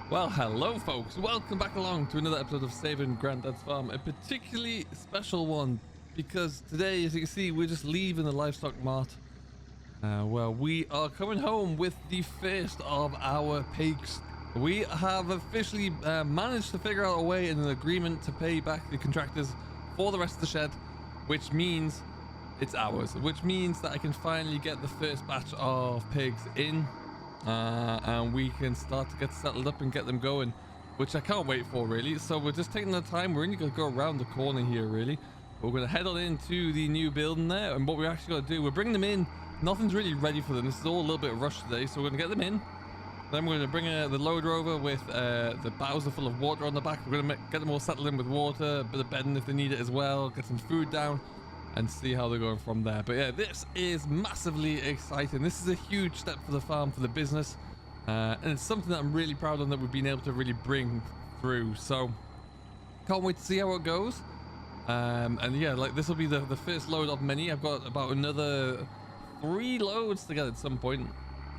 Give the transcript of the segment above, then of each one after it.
Well, hello folks, welcome back along to another episode of Saving Grandads Farm, a particularly special one because today, as you can see, we're just leaving the livestock mart where we are coming home with the first of our pigs. We have officially managed to figure out a way in an agreement to pay back the contractors for the rest of the shed, which means it's ours, which means that I can finally get the first batch of pigs in. And we can start to get settled up and get them going, which I can't wait for really. So we're just taking the time. We're only going to go around the corner here really. We're going to head on into the new building there, and what we're actually going to do, we're bringing them in. Nothing's really ready for them. This is all a little bit rushed today, so we're going to get them in. Then we're going to bring the loader over with the bowser full of water on the back. We're going to get them all settled in with water, a bit of bedding if they need it as well, get some food down and see how they're going from there. But yeah, this is massively exciting. This is a huge step for the farm, for the business, and it's something that I'm really proud of that we've been able to really bring through. So can't wait to see how it goes. And yeah, like this will be the first load of many. I've got about another 3 loads to get at some point.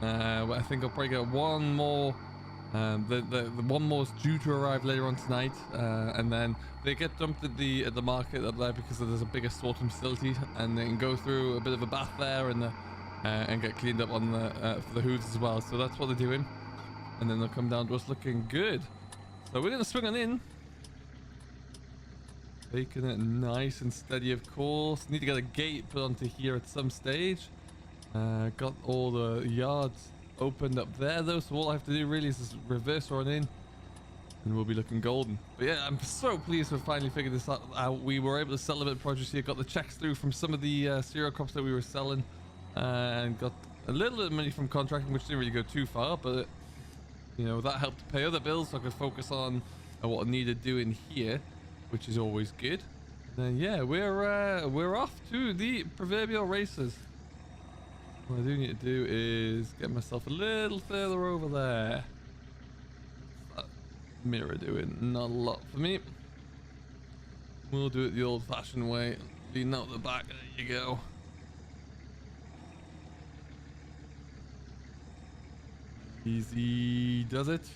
I think I'll probably get one more. The one more is due to arrive later on tonight, and then they get dumped at the market up there because there's a bigger sorting facility, and they can go through a bit of a bath there and get cleaned up on the for the hooves as well. So that's what they're doing, and then they'll come down to us looking good. So we're gonna swing on in, taking it nice and steady. Of course, need to get a gate put onto here at some stage. Got all the yards opened up there though, so all I have to do really is just reverse run in and we'll be looking golden. But yeah, I'm so pleased to finally figure this out. We were able to sell a bit of produce here, got the checks through from some of the cereal crops that we were selling, and got a little bit of money from contracting, which didn't really go too far, but you know, that helped pay other bills so I could focus on what I needed doing here, which is always good. And then yeah, we're off to the proverbial races. What I do need to do is get myself a little further over there. What's that mirror doing? Not a lot for me. We'll do it the old-fashioned way. Lean out the back. There you go. Easy does it.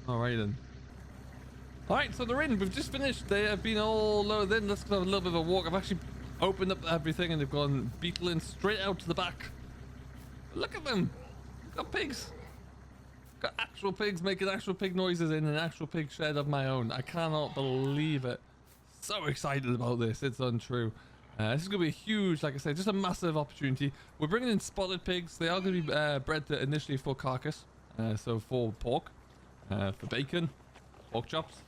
Alright then. Alright, so they're in. We've just finished. They have been all loaded in. Let's go have a little bit of a walk. I've actually opened up everything and they've gone beetling straight out to the back. Look at them. We've got pigs. Got actual pigs making actual pig noises in an actual pig shed of my own. I cannot believe it. So excited about this. It's untrue. This is going to be a huge, like I said, just a massive opportunity. We're bringing in spotted pigs. They are going to be bred initially for carcass. So for pork, for bacon, pork chops.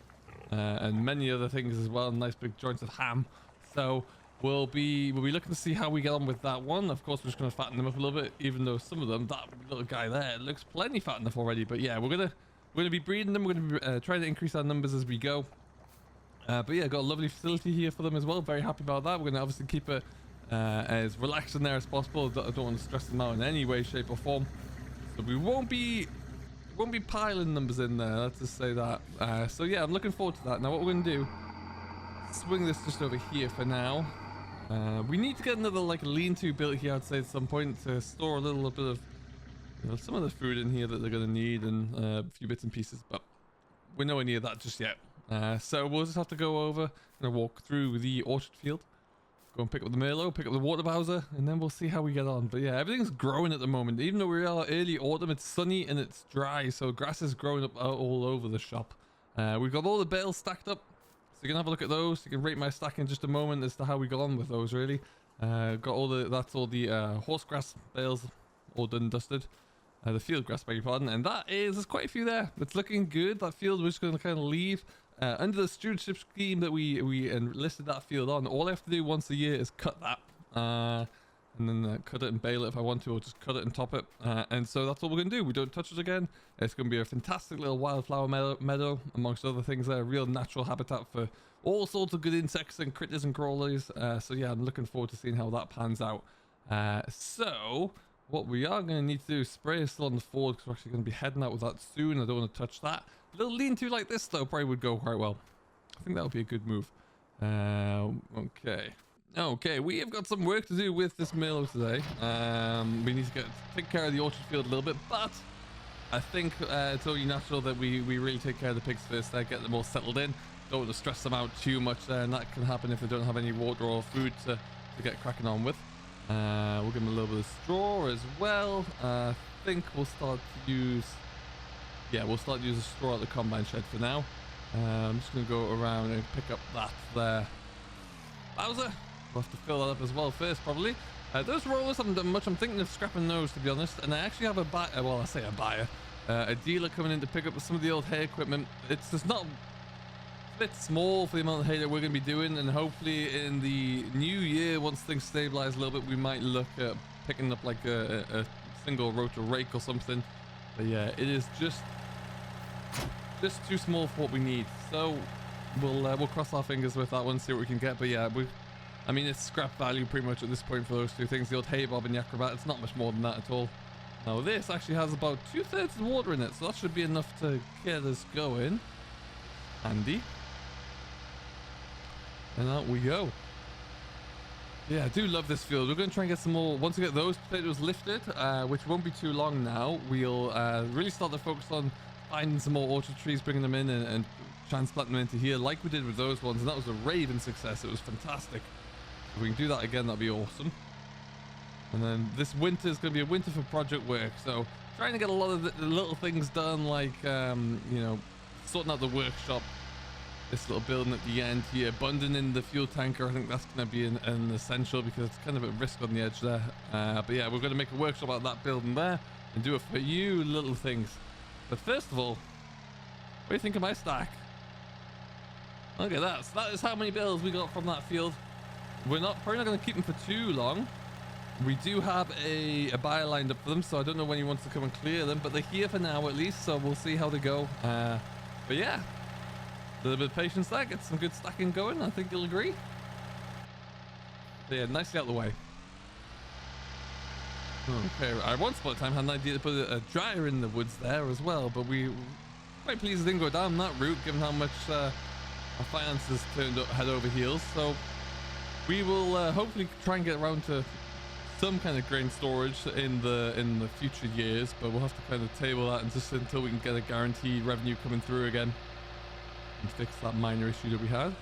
And many other things as well, nice big joints of ham. So we'll be looking to see how we get on with that one. Of course, we're just going to fatten them up a little bit, even though some of them, that little guy there looks plenty fat enough already. But yeah, we're gonna be breeding them. We're gonna be trying to increase our numbers as we go. But yeah, got a lovely facility here for them as well. Very happy about that. We're gonna obviously keep it as relaxed in there as possible. I don't want to stress them out in any way, shape, or form. So we won't be piling numbers in there, let's just say that. So yeah, I'm looking forward to that. Now what we're gonna do, swing this just over here for now. We need to get another like lean-to built here, I'd say, at some point to store a little bit of, you know, some of the food in here that they're gonna need, and a few bits and pieces, but we're nowhere near that just yet. So we'll just have to go over and walk through the orchard field, go and pick up the Merlot, pick up the water bowser, and then we'll see how we get on. But yeah, everything's growing at the moment. Even though we are early autumn, it's sunny and it's dry, so grass is growing up all over the shop. We've got all the bales stacked up, so you can have a look at those. You can rate my stack in just a moment as to how we got on with those, really. Got all the horse grass bales all done and dusted. The field grass, beg your pardon, and there's quite a few there. It's looking good. That field we're just going to kind of leave under the stewardship scheme that we enlisted that field on. All I have to do once a year is cut that, and then cut it and bale it if I want to, or just cut it and top it. And so that's all we're going to do. We don't touch it again. It's going to be a fantastic little wildflower meadow, amongst other things there. A real natural habitat for all sorts of good insects and critters and crawlers. So yeah, I'm looking forward to seeing how that pans out. So what we are going to need to do is spray still on the Ford, because we're actually going to be heading out with that soon. I don't want to touch that. A little lean-to like this though probably would go quite well. I think that would be a good move. Okay. Okay, we have got some work to do with this mill today. We need to take care of the orchard field a little bit, but I think it's only natural that we really take care of the pigs first there, get them all settled in. Don't want to stress them out too much there, and that can happen if they don't have any water or food to get cracking on with. We'll give them a little bit of straw as well. I think we'll start to use... Yeah, we'll start using straw at the combine shed for now. I'm just going to go around and pick up that there. Bowser! We'll have to fill that up as well first, probably. Those rollers haven't done much. I'm thinking of scrapping those, to be honest. And I actually have a buyer, well, I say a buyer, a dealer coming in to pick up some of the old hay equipment. It's just not a bit small for the amount of hay that we're going to be doing. And hopefully in the new year, once things stabilize a little bit, we might look at picking up like a single rotor rake or something. But yeah, it is just too small for what we need. So we'll cross our fingers with that one, see what we can get. But yeah, I mean, it's scrap value pretty much at this point for those two things. The old hay bob and the acrobat, it's not much more than that at all. Now this actually has about 2/3 of the water in it, so that should be enough to get us going. Handy. And out we go. Yeah, I do love this field. We're going to try and get some more. Once we get those potatoes lifted, which won't be too long now, we'll really start to focus on finding some more orchard trees, bringing them in and transplanting them into here like we did with those ones. And that was a raving success. It was fantastic. If we can do that again, that'd be awesome. And then this winter is going to be a winter for project work, so trying to get a lot of the little things done, like you know, sorting out the workshop, this little building at the end here, abandoning the fuel tanker. I think that's going to be an essential because it's kind of at risk on the edge there. But yeah, we're going to make a workshop out of that building there and do a few little things. But first of all, what do you think of my stack? Look at that. So that is how many bales we got from that field. We're probably not going to keep them for too long. We do have a buyer lined up for them, so I don't know when he wants to come and clear them, but they're here for now at least, so we'll see how they go. But yeah, a little bit of patience there, get some good stacking going. I think you'll agree. But yeah, nicely out of the way. Okay, I once upon a time had an idea to put a dryer in the woods there as well, but we were quite pleased it didn't go down that route, given how much our finances turned up head over heels. So we will hopefully try and get around to some kind of grain storage in the future years, but we'll have to kind of table that and just until we can get a guaranteed revenue coming through again and fix that minor issue that we had.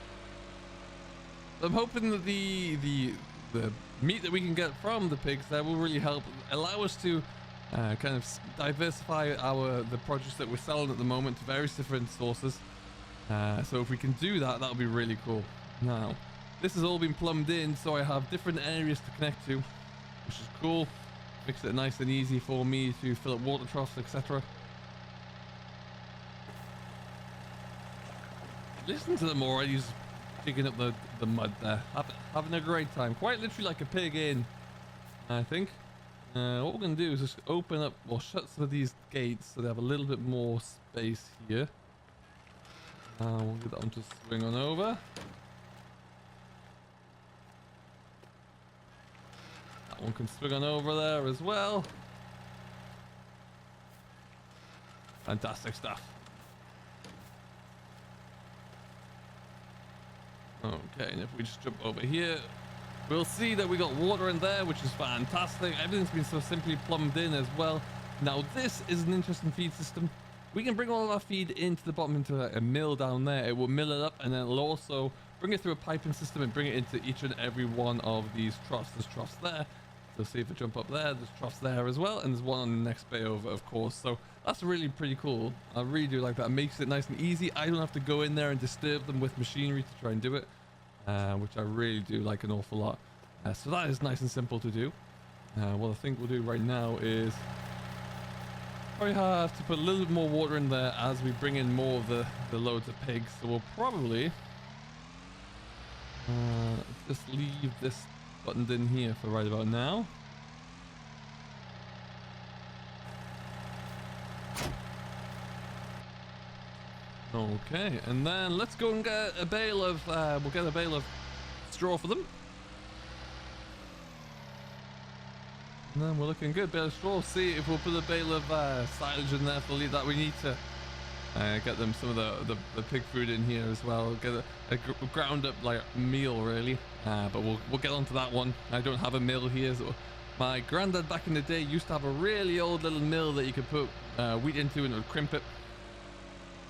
I'm hoping that the meat that we can get from the pigs there will really help allow us to kind of diversify the produce that we're selling at the moment to various different sources. So if we can do that, that'll be really cool. Now, this has all been plumbed in, so I have different areas to connect to, which is cool. Makes it nice and easy for me to fill up water troughs, etc. Listen to them already, just picking up the mud there. Having a great time. Quite literally like a pig in, I think. What we're going to do is just open up or shut some of these gates so they have a little bit more space here. We'll get that one to swing on over. That one can swing on over there as well. Fantastic stuff. Okay, and if we just jump over here, we'll see that we got water in there, which is fantastic. Everything's been so simply plumbed in as well. Now this is an interesting feed system. We can bring all of our feed into the bottom, into a mill down there. It will mill it up, and then it'll also bring it through a piping system and bring it into each and every one of these troughs. There's troughs there. So see if I jump up there, there's troughs there as well, and there's one on the next bay over, of course. So that's really pretty cool. I really do like that. It makes it nice and easy. I don't have to go in there and disturb them with machinery to try and do it, which I really do like an awful lot. So that is nice and simple to do. What I think we'll do right now is probably have to put a little bit more water in there as we bring in more of the loads of pigs. So we'll probably just leave this buttoned in here for right about now. Okay, and then let's go and get a bale of we'll get a bale of straw for them. And then we're looking good. Bale of straw. See if we'll put a bale of silage in there for that we need to Get them some of the pig food in here as well. Get a ground up like meal really. But we'll get onto that one. I don't have a mill here. So my granddad back in the day used to have a really old little mill that you could put wheat into and it would crimp it.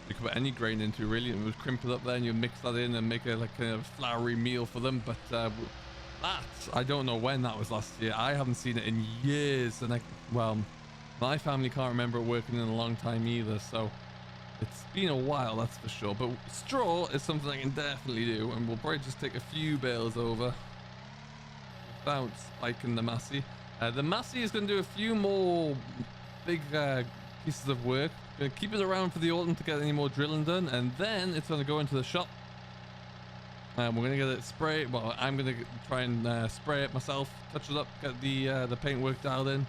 You could put any grain into really, and it would crimp it up there, and you mix that in and make a like kind of floury meal for them. But that I don't know when that was last year. I haven't seen it in years, and well, my family can't remember it working in a long time either. So. It's been a while, that's for sure, but straw is something I can definitely do, and we'll probably just take a few bales over without spiking the Massey. The Massey is going to do a few more big pieces of work. Going to keep it around for the autumn to get any more drilling done, and then it's going to go into the shop. We're going to get it sprayed. Well, I'm going to try and spray it myself, touch it up, get the paint work dialed in,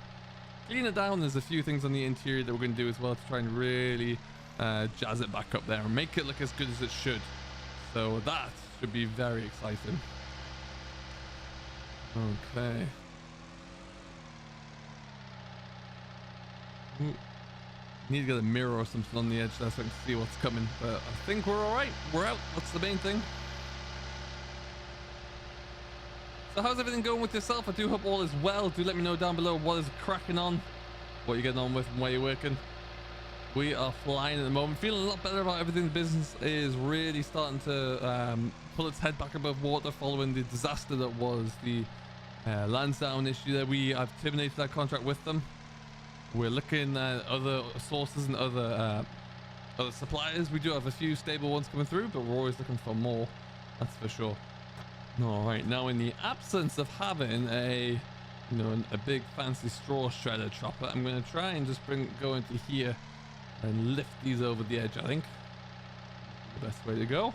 clean it down. There's a few things on the interior that we're going to do as well to try and really jazz it back up there and make it look as good as it should. So that should be very exciting. Okay. Ooh. Need to get a mirror or something on the edge there so I can see what's coming, but I think we're all right. We're out. That's the main thing. So how's everything going with yourself? I do hope all is well. Do let me know down below what is cracking on, what you're getting on with and where you're working. We are flying at the moment, feeling a lot better about everything. The business is really starting to pull its head back above water following the disaster that was the Lansdowne issue there. I've terminated that contract with them. We're looking at other sources and other suppliers. We do have a few stable ones coming through, but we're always looking for more, that's for sure. All right, now in the absence of having a big fancy straw shredder chopper, I'm going to try and just go into here and lift these over the edge. I think the best way to go.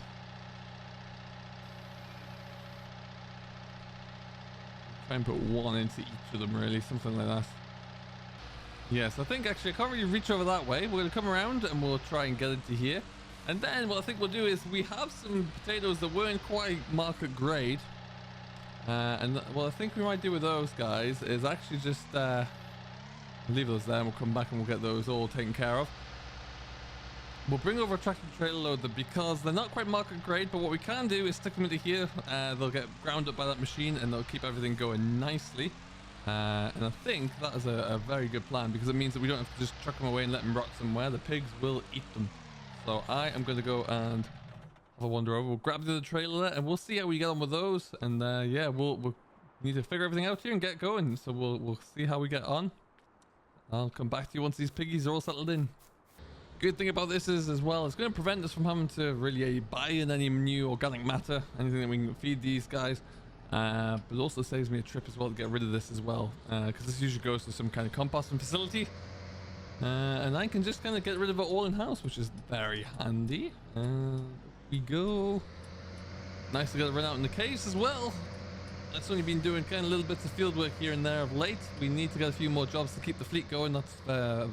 Try and put one into each of them, really, something like that. Yes, I think actually I can't really reach over that way. We're going to come around and we'll try and get into here. And then what I think we'll do is we have some potatoes that weren't quite market grade. And what I think we might do with those guys is actually just leave those there, and we'll come back and we'll get those all taken care of. We'll bring over a tractor trailer loader because they're not quite market grade, but what we can do is stick them into here. They'll get ground up by that machine and they'll keep everything going nicely. And I think that is a very good plan because it means that we don't have to just chuck them away and let them rot somewhere. The pigs will eat them. So I am going to go and have a wander over. We'll grab the other trailer and we'll see how we get on with those. And yeah, we'll need to figure everything out here and get going. So we'll see how we get on. I'll come back to you once these piggies are all settled in. Good thing about this is as well, it's going to prevent us from having to really buy in any new organic matter, anything that we can feed these guys. But it also saves me a trip as well to get rid of this as well, because this usually goes to some kind of composting facility. And I can just kind of get rid of it all in house, which is very handy. We go. Nice to get it run out in the case as well. That's only been doing kind of little bits of field work here and there of late. We need to get a few more jobs to keep the fleet going. That's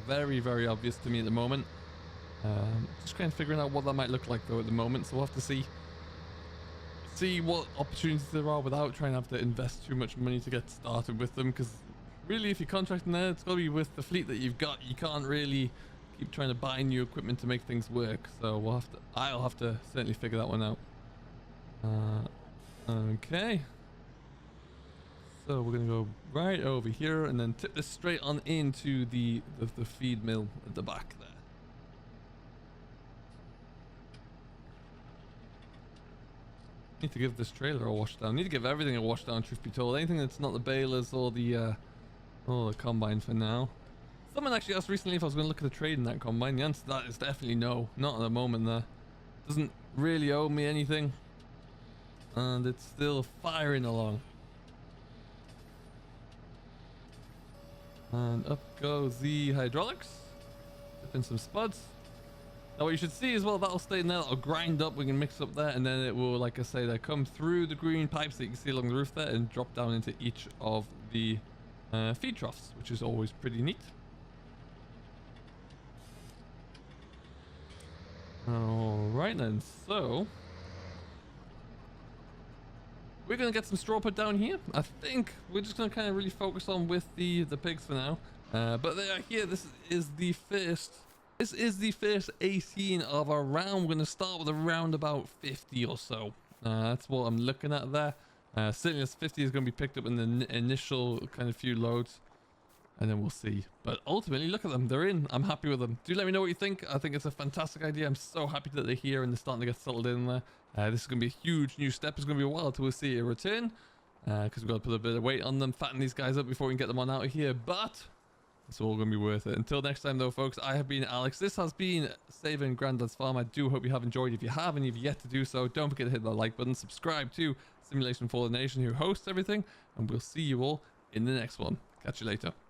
very, very obvious to me at the moment. Just kind of figuring out what that might look like though at the moment. So we'll have to see what opportunities there are without trying to have to invest too much money to get started with them. Because really, if you're contracting there, it's got to be with the fleet that you've got. You can't really keep trying to buy new equipment to make things work. So I'll have to certainly figure that one out. Okay. So we're gonna go right over here and then tip this straight on into the feed mill at the back there. Need to give this trailer a wash down. Need to give everything a wash down, truth be told. Anything that's not the balers or the combine for now. Someone actually asked recently if I was going to look at the trade in that combine. The answer to that is definitely no. Not at the moment there. Doesn't really owe me anything. And it's still firing along. And up goes the hydraulics. Dip in some spuds. Now what you should see as well, that'll stay in there, that'll grind up, we can mix up there, and then it will, like I say, they come through the green pipes that you can see along the roof there and drop down into each of the feed troughs, which is always pretty neat. Alright then, so we're going to get some straw put down here. I think we're just going to kind of really focus on with the pigs for now. But they are here. This is the first This is the first 18 of our round. We're going to start with around about 50 or so. That's what I'm looking at there. Certainly this 50 is going to be picked up in the initial kind of few loads. And then we'll see. But ultimately, look at them. They're in. I'm happy with them. Do let me know what you think. I think it's a fantastic idea. I'm so happy that they're here and they're starting to get settled in there. This is going to be a huge new step. It's going to be a while till we see a return. Because we've got to put a bit of weight on them, fatten these guys up before we can get them on out of here. But it's all going to be worth it. Until next time, though, folks, I have been Alex. This has been Saving Grandads Farm. I do hope you have enjoyed. If you have and you've yet to do so, don't forget to hit that like button. Subscribe to Simulation for the Nation, who hosts everything. And we'll see you all in the next one. Catch you later.